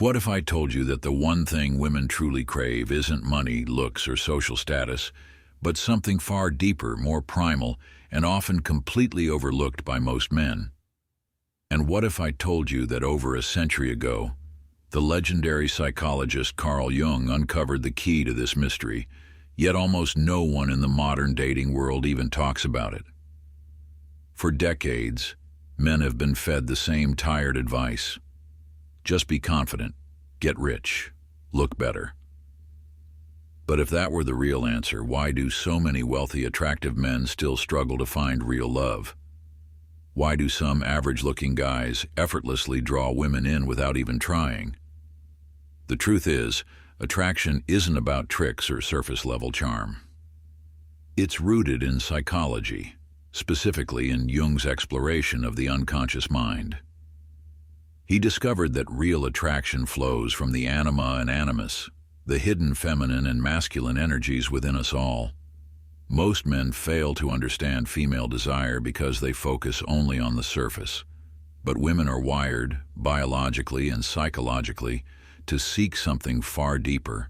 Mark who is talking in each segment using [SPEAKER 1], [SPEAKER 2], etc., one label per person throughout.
[SPEAKER 1] What if I told you that the one thing women truly crave isn't money, looks, or social status, but something far deeper, more primal, and often completely overlooked by most men? And what if I told you that over a century ago, the legendary psychologist Carl Jung uncovered the key to this mystery, yet almost no one in the modern dating world even talks about it? For decades, men have been fed the same tired advice. Just be confident, get rich, look better. But if that were the real answer, why do so many wealthy, attractive men still struggle to find real love? Why do some average-looking guys effortlessly draw women in without even trying? The truth is, attraction isn't about tricks or surface-level charm. It's rooted in psychology, specifically in Jung's exploration of the unconscious mind. He discovered that real attraction flows from the anima and animus, the hidden feminine and masculine energies within us all. Most men fail to understand female desire because they focus only on the surface. But women are wired, biologically and psychologically, to seek something far deeper,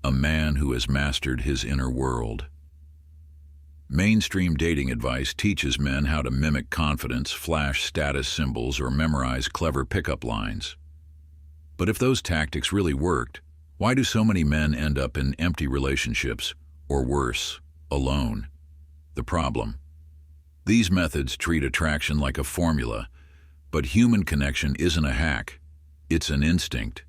[SPEAKER 1] a man who has mastered his inner world. Mainstream dating advice teaches men how to mimic confidence, flash status symbols, or memorize clever pickup lines. But if those tactics really worked, why do so many men end up in empty relationships, or worse, alone? The problem: these methods treat attraction like a formula, but human connection isn't a hack, it's an instinct.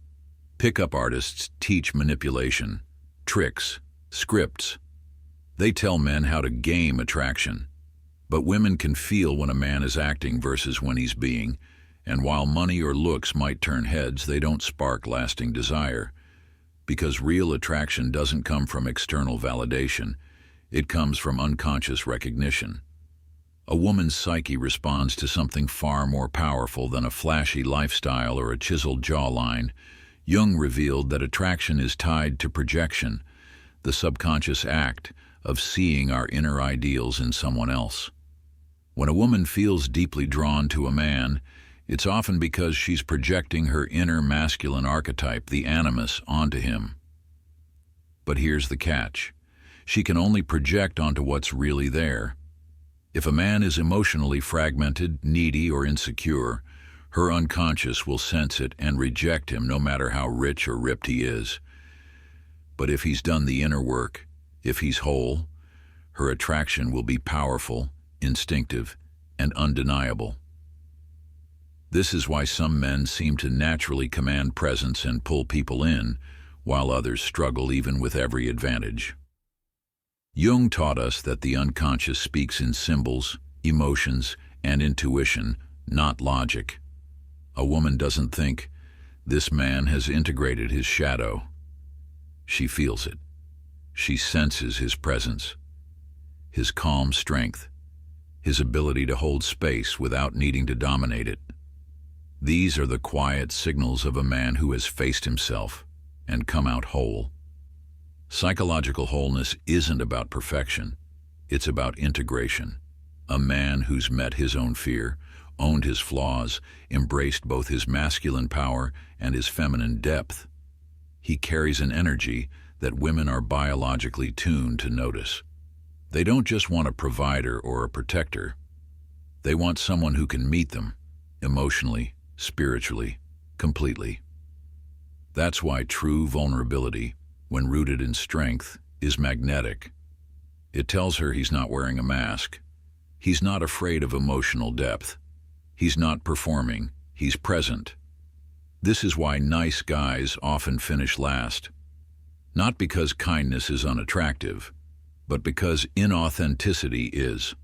[SPEAKER 1] Pickup artists teach manipulation, tricks, scripts. They tell men how to game attraction. But women can feel when a man is acting versus when he's being, and while money or looks might turn heads, they don't spark lasting desire. Because real attraction doesn't come from external validation, it comes from unconscious recognition. A woman's psyche responds to something far more powerful than a flashy lifestyle or a chiseled jawline. Jung revealed that attraction is tied to projection, the subconscious act of seeing our inner ideals in someone else. When a woman feels deeply drawn to a man, it's often because she's projecting her inner masculine archetype, the animus, onto him. But here's the catch: she can only project onto what's really there. If a man is emotionally fragmented, needy, or insecure, her unconscious will sense it and reject him no matter how rich or ripped he is. But if he's done the inner work, if he's whole, her attraction will be powerful, instinctive, and undeniable. This is why some men seem to naturally command presence and pull people in, while others struggle even with every advantage. Jung taught us that the unconscious speaks in symbols, emotions, and intuition, not logic. A woman doesn't think, "This man has integrated his shadow." She feels it. She senses his presence, his calm strength, his ability to hold space without needing to dominate it. These are the quiet signals of a man who has faced himself and come out whole. Psychological wholeness isn't about perfection, it's about integration. A man who's met his own fear, owned his flaws, embraced both his masculine power and his feminine depth. He carries an energy that women are biologically tuned to notice. They don't just want a provider or a protector. They want someone who can meet them, emotionally, spiritually, completely. That's why true vulnerability, when rooted in strength, is magnetic. It tells her he's not wearing a mask. He's not afraid of emotional depth. He's not performing, he's present. This is why nice guys often finish last. Not because kindness is unattractive, but because inauthenticity is.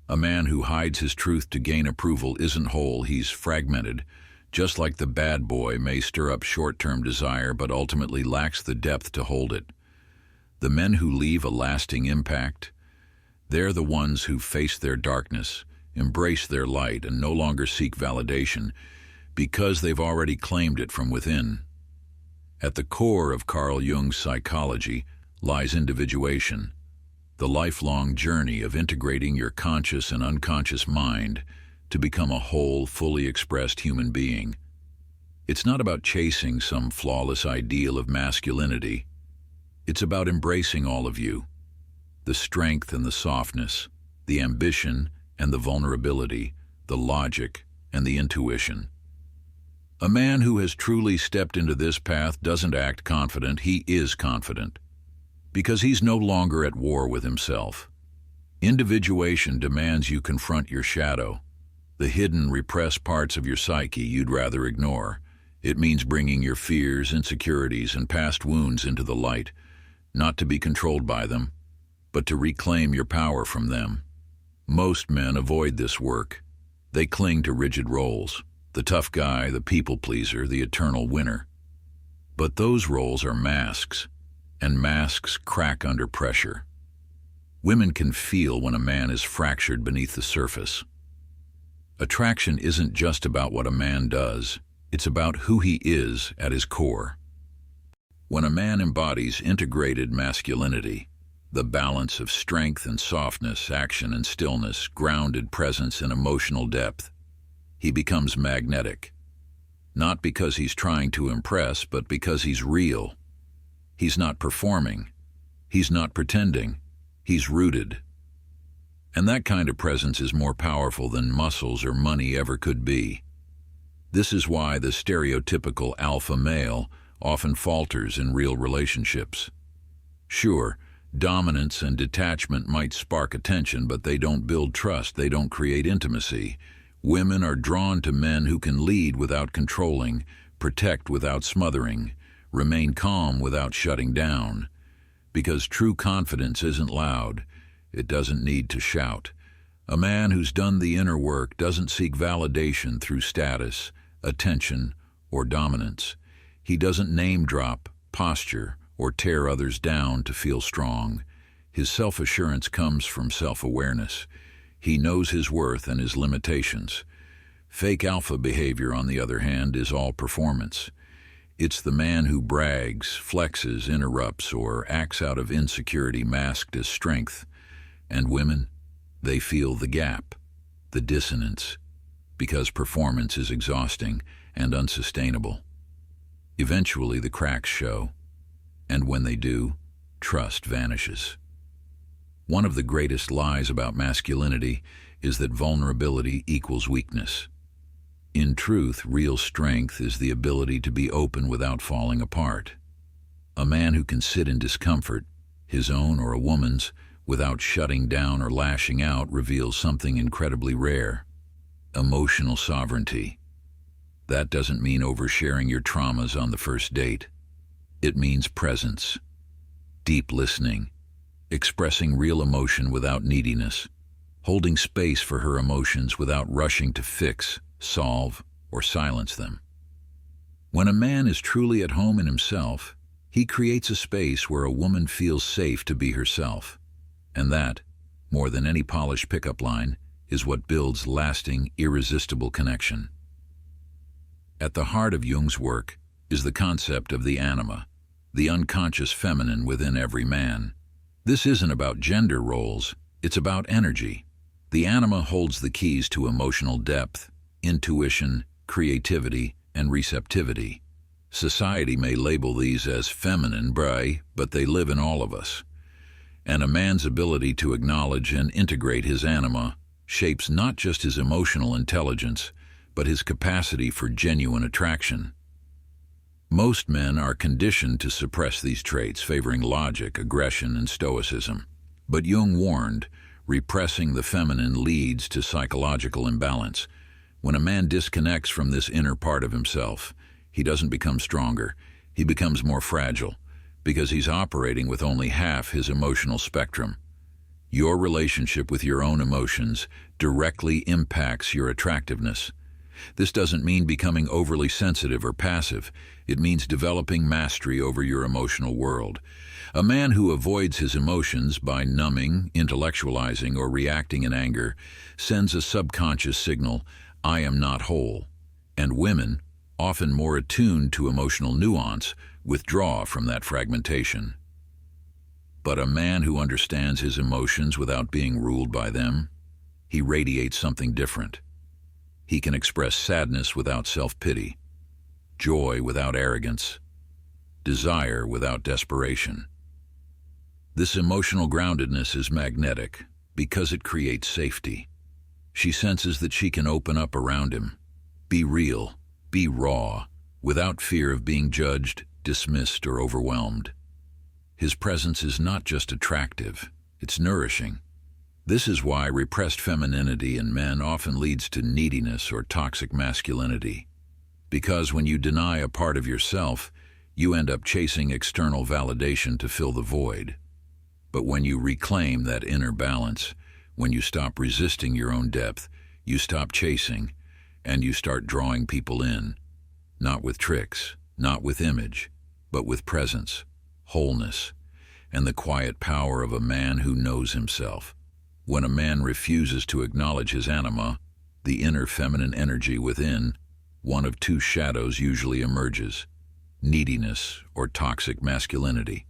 [SPEAKER 1] A man who hides his truth to gain approval isn't whole, he's fragmented. Just like the bad boy may stir up short-term desire but ultimately lacks the depth to hold it. The men who leave a lasting impact, they're the ones who face their darkness, embrace their light, and no longer seek validation because they've already claimed it from within. At the core of Carl Jung's psychology lies individuation, the lifelong journey of integrating your conscious and unconscious mind to become a whole, fully expressed human being. It's not about chasing some flawless ideal of masculinity. It's about embracing all of you, the strength and the softness, the ambition and the vulnerability, the logic and the intuition. A man who has truly stepped into this path doesn't act confident, he is confident. Because he's no longer at war with himself. Individuation demands you confront your shadow, the hidden, repressed parts of your psyche you'd rather ignore. It means bringing your fears, insecurities, and past wounds into the light, not to be controlled by them, but to reclaim your power from them. Most men avoid this work. They cling to rigid roles, the tough guy, the people pleaser, the eternal winner. But those roles are masks, and masks crack under pressure. Women can feel when a man is fractured beneath the surface. Attraction isn't just about what a man does, it's about who he is at his core. When a man embodies integrated masculinity, the balance of strength and softness, action and stillness, grounded presence and emotional depth, he becomes magnetic. Not because he's trying to impress, but because he's real. He's not performing. He's not pretending. He's rooted. And that kind of presence is more powerful than muscles or money ever could be. This is why the stereotypical alpha male often falters in real relationships. Sure, dominance and detachment might spark attention, but they don't build trust, they don't create intimacy. Women are drawn to men who can lead without controlling, protect without smothering, remain calm without shutting down. Because true confidence isn't loud, it doesn't need to shout. A man who's done the inner work doesn't seek validation through status, attention, or dominance. He doesn't name-drop, posture, or tear others down to feel strong. His self-assurance comes from self-awareness. He knows his worth and his limitations. Fake alpha behavior, on the other hand, is all performance. It's the man who brags, flexes, interrupts, or acts out of insecurity masked as strength. And women, they feel the gap, the dissonance, because performance is exhausting and unsustainable. Eventually the cracks show, and when they do, trust vanishes. One of the greatest lies about masculinity is that vulnerability equals weakness. In truth, real strength is the ability to be open without falling apart. A man who can sit in discomfort, his own or a woman's, without shutting down or lashing out reveals something incredibly rare: emotional sovereignty. That doesn't mean oversharing your traumas on the first date. It means presence, deep listening, expressing real emotion without neediness, holding space for her emotions without rushing to fix, solve, or silence them. When a man is truly at home in himself, he creates a space where a woman feels safe to be herself. And that, more than any polished pickup line, is what builds lasting, irresistible connection. At the heart of Jung's work is the concept of the anima, the unconscious feminine within every man. This isn't about gender roles, it's about energy. The anima holds the keys to emotional depth, intuition, creativity, and receptivity. Society may label these as feminine, but they live in all of us. And a man's ability to acknowledge and integrate his anima shapes not just his emotional intelligence, but his capacity for genuine attraction. Most men are conditioned to suppress these traits, favoring logic, aggression, and stoicism. But Jung warned, repressing the feminine leads to psychological imbalance. When a man disconnects from this inner part of himself, he doesn't become stronger, he becomes more fragile, because he's operating with only half his emotional spectrum. Your relationship with your own emotions directly impacts your attractiveness. This doesn't mean becoming overly sensitive or passive. It means developing mastery over your emotional world. A man who avoids his emotions by numbing, intellectualizing, or reacting in anger sends a subconscious signal, "I am not whole." And women, often more attuned to emotional nuance, withdraw from that fragmentation. But a man who understands his emotions without being ruled by them, he radiates something different. He can express sadness without self-pity, joy without arrogance, desire without desperation. This emotional groundedness is magnetic because it creates safety. She senses that she can open up around him, be real, be raw, without fear of being judged, dismissed, or overwhelmed. His presence is not just attractive, it's nourishing. This is why repressed femininity in men often leads to neediness or toxic masculinity. Because when you deny a part of yourself, you end up chasing external validation to fill the void. But when you reclaim that inner balance, when you stop resisting your own depth, you stop chasing, and you start drawing people in, not with tricks, not with image, but with presence, wholeness, and the quiet power of a man who knows himself. When a man refuses to acknowledge his anima, the inner feminine energy within, one of two shadows usually emerges: neediness or toxic masculinity.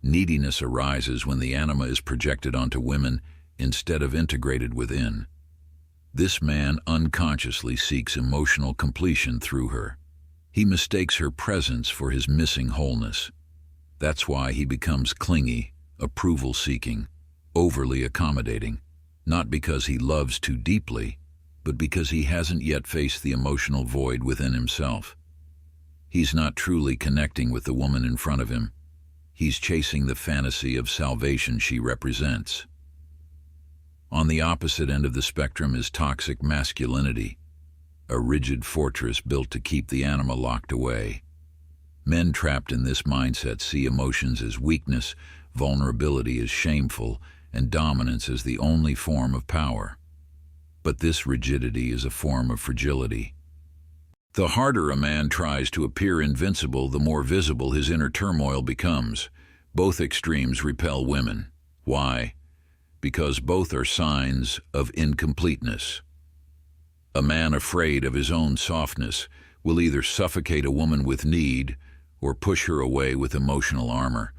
[SPEAKER 1] Neediness arises when the anima is projected onto women instead of integrated within. This man unconsciously seeks emotional completion through her. He mistakes her presence for his missing wholeness. That's why he becomes clingy, approval-seeking, overly accommodating, not because he loves too deeply, but because he hasn't yet faced the emotional void within himself. He's not truly connecting with the woman in front of him. He's chasing the fantasy of salvation she represents. On the opposite end of the spectrum is toxic masculinity, a rigid fortress built to keep the anima locked away. Men trapped in this mindset see emotions as weakness, vulnerability as shameful, and dominance as the only form of power. But this rigidity is a form of fragility. The harder a man tries to appear invincible, the more visible his inner turmoil becomes. Both extremes repel women. Why? Because both are signs of incompleteness. A man afraid of his own softness will either suffocate a woman with need or push her away with emotional armor.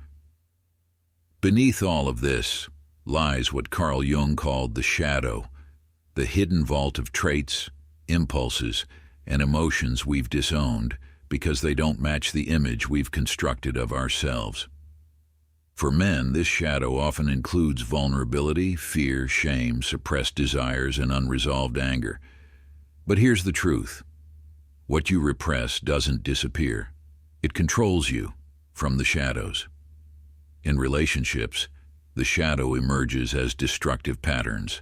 [SPEAKER 1] Beneath all of this lies what Carl Jung called the shadow, the hidden vault of traits, impulses, and emotions we've disowned because they don't match the image we've constructed of ourselves. For men, this shadow often includes vulnerability, fear, shame, suppressed desires, and unresolved anger. But here's the truth. What you repress doesn't disappear. It controls you from the shadows. In relationships, the shadow emerges as destructive patterns.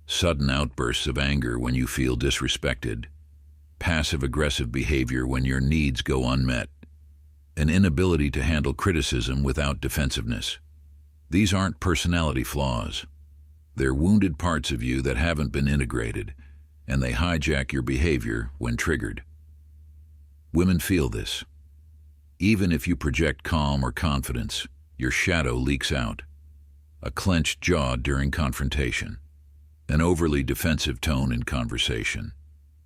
[SPEAKER 1] Sudden outbursts of anger when you feel disrespected. Passive-aggressive behavior when your needs go unmet. An inability to handle criticism without defensiveness. These aren't personality flaws. They're wounded parts of you that haven't been integrated, and they hijack your behavior when triggered. Women feel this. Even if you project calm or confidence, your shadow leaks out. A clenched jaw during confrontation. An overly defensive tone in conversation.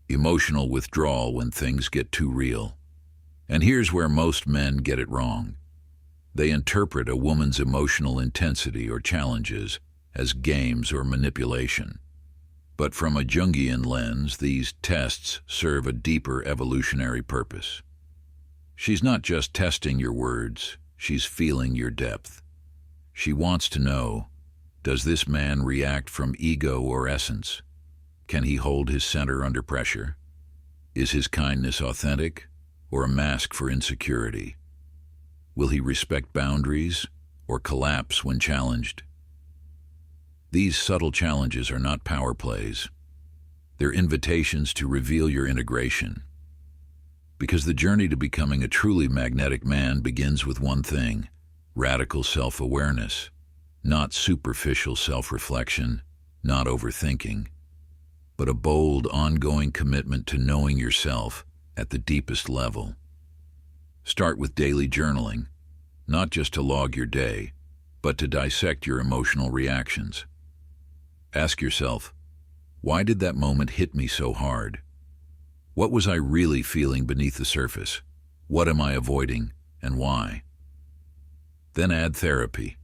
[SPEAKER 1] Emotional withdrawal when things get too real. And here's where most men get it wrong. They interpret a woman's emotional intensity or challenges as games or manipulation. But from a Jungian lens, these tests serve a deeper evolutionary purpose. She's not just testing your words, she's feeling your depth. She wants to know, does this man react from ego or essence? Can he hold his center under pressure? Is his kindness authentic or a mask for insecurity? Will he respect boundaries or collapse when challenged? These subtle challenges are not power plays. They're invitations to reveal your integration. Because the journey to becoming a truly magnetic man begins with one thing: radical self-awareness. Not superficial self-reflection, not overthinking, but a bold, ongoing commitment to knowing yourself at the deepest level. Start with daily journaling, not just to log your day, but to dissect your emotional reactions. Ask yourself, why did that moment hit me so hard? What was I really feeling beneath the surface? What am I avoiding, and why? Then add therapy,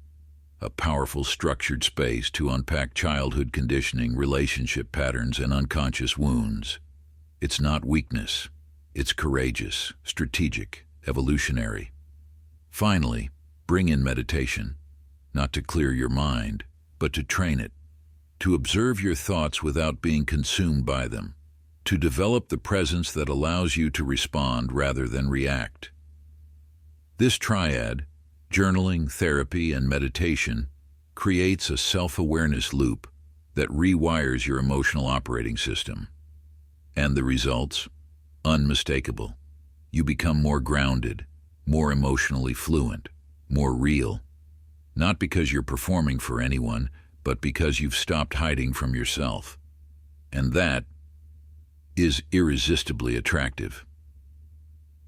[SPEAKER 1] a powerful structured space to unpack childhood conditioning, relationship patterns, and unconscious wounds. It's not weakness, It's courageous, strategic, evolutionary. Finally, bring in meditation, not to clear your mind, but to train it, to observe your thoughts without being consumed by them, to develop the presence that allows you to respond rather than react. This triad, journaling, therapy, and meditation, creates a self-awareness loop that rewires your emotional operating system. And the results? Unmistakable. You become more grounded, more emotionally fluent, more real. Not because you're performing for anyone, but because you've stopped hiding from yourself. And that is irresistibly attractive.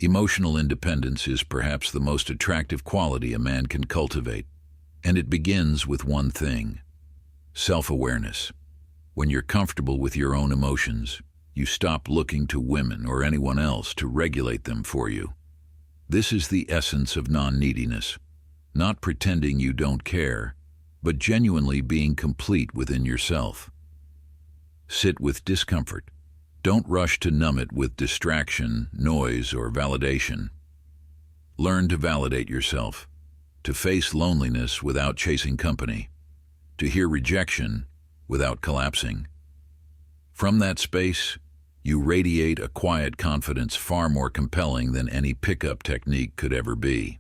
[SPEAKER 1] Emotional independence is perhaps the most attractive quality a man can cultivate, and it begins with one thing: self-awareness. When you're comfortable with your own emotions, you stop looking to women or anyone else to regulate them for you. This is the essence of non-neediness, not pretending you don't care, but genuinely being complete within yourself. Sit with discomfort. Don't rush to numb it with distraction, noise, or validation. Learn to validate yourself, to face loneliness without chasing company, to hear rejection without collapsing. From that space, you radiate a quiet confidence far more compelling than any pickup technique could ever be.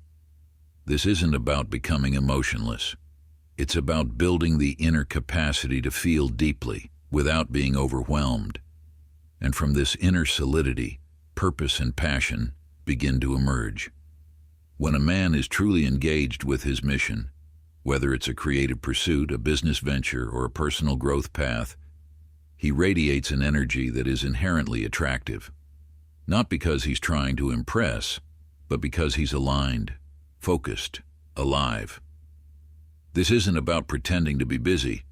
[SPEAKER 1] This isn't about becoming emotionless. It's about building the inner capacity to feel deeply without being overwhelmed. And from this inner solidity, purpose and passion begin to emerge. When a man is truly engaged with his mission, whether it's a creative pursuit, a business venture, or a personal growth path, he radiates an energy that is inherently attractive. Not because he's trying to impress, but because he's aligned, focused, alive. This isn't about pretending to be busy.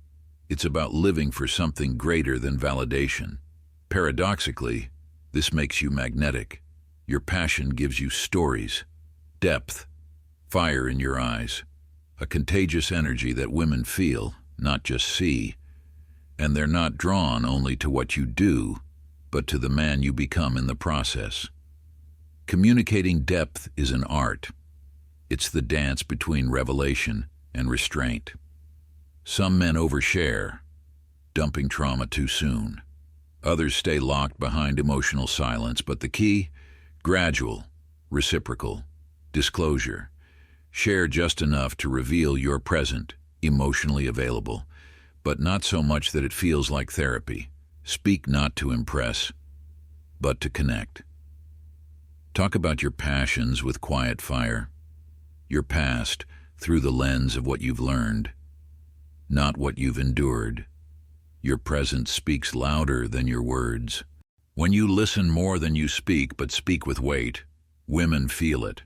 [SPEAKER 1] It's about living for something greater than validation. Paradoxically, this makes you magnetic. Your passion gives you stories, depth, fire in your eyes, a contagious energy that women feel, not just see. And they're not drawn only to what you do, but to the man you become in the process. Communicating depth is an art. It's the dance between revelation and restraint. Some men overshare, dumping trauma too soon. Others stay locked behind emotional silence, but the key? Gradual, reciprocal, disclosure. Share just enough to reveal you're present, emotionally available, but not so much that it feels like therapy. Speak not to impress, but to connect. Talk about your passions with quiet fire, your past through the lens of what you've learned, not what you've endured. Your presence speaks louder than your words. When you listen more than you speak, but speak with weight, women feel it.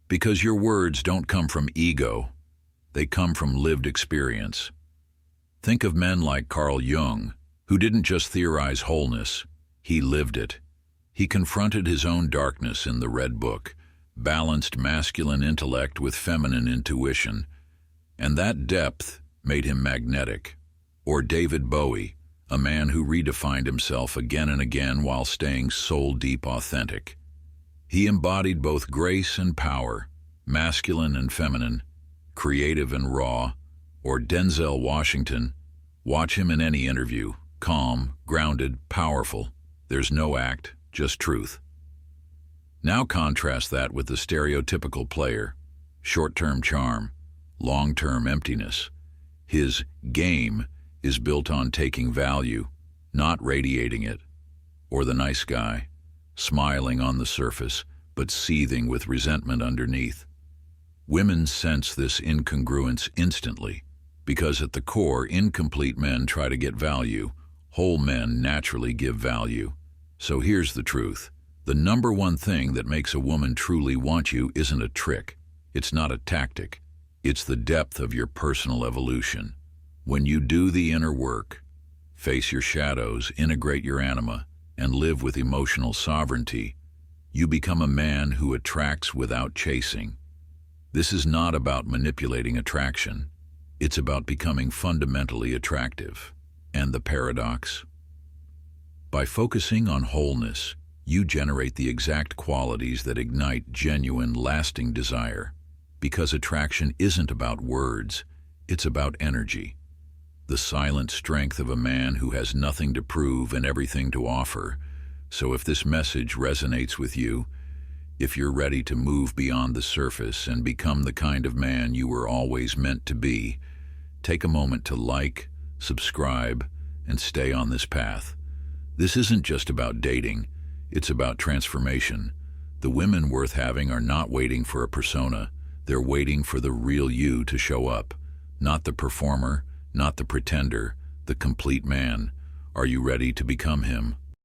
[SPEAKER 1] Because your words don't come from ego, they come from lived experience. Think of men like Carl Jung, who didn't just theorize wholeness, he lived it. He confronted his own darkness in the Red Book, balanced masculine intellect with feminine intuition, and that depth made him magnetic. Or David Bowie, a man who redefined himself again and again while staying soul-deep authentic. He embodied both grace and power, masculine and feminine, creative and raw. Or Denzel Washington, watch him in any interview, calm, grounded, powerful. There's no act, just truth. Now contrast that with the stereotypical player, short-term charm, long-term emptiness. His game is built on taking value, not radiating it. Or the nice guy, smiling on the surface, but seething with resentment underneath. Women sense this incongruence instantly, because at the core, incomplete men try to get value, whole men naturally give value. So here's the truth. The number one thing that makes a woman truly want you isn't a trick. It's not a tactic. It's the depth of your personal evolution. When you do the inner work, face your shadows, integrate your anima, and live with emotional sovereignty, you become a man who attracts without chasing. This is not about manipulating attraction. It's about becoming fundamentally attractive. And the paradox? By focusing on wholeness, You generate the exact qualities that ignite genuine, lasting desire. Because attraction isn't about words, it's about energy. The silent strength of a man who has nothing to prove and everything to offer. So if this message resonates with you, if you're ready to move beyond the surface and become the kind of man you were always meant to be, take a moment to like, subscribe, and stay on this path. This isn't just about dating, it's about transformation. The women worth having are not waiting for a persona, they're waiting for the real you to show up. Not the performer, not the pretender, the complete man. Are you ready to become him?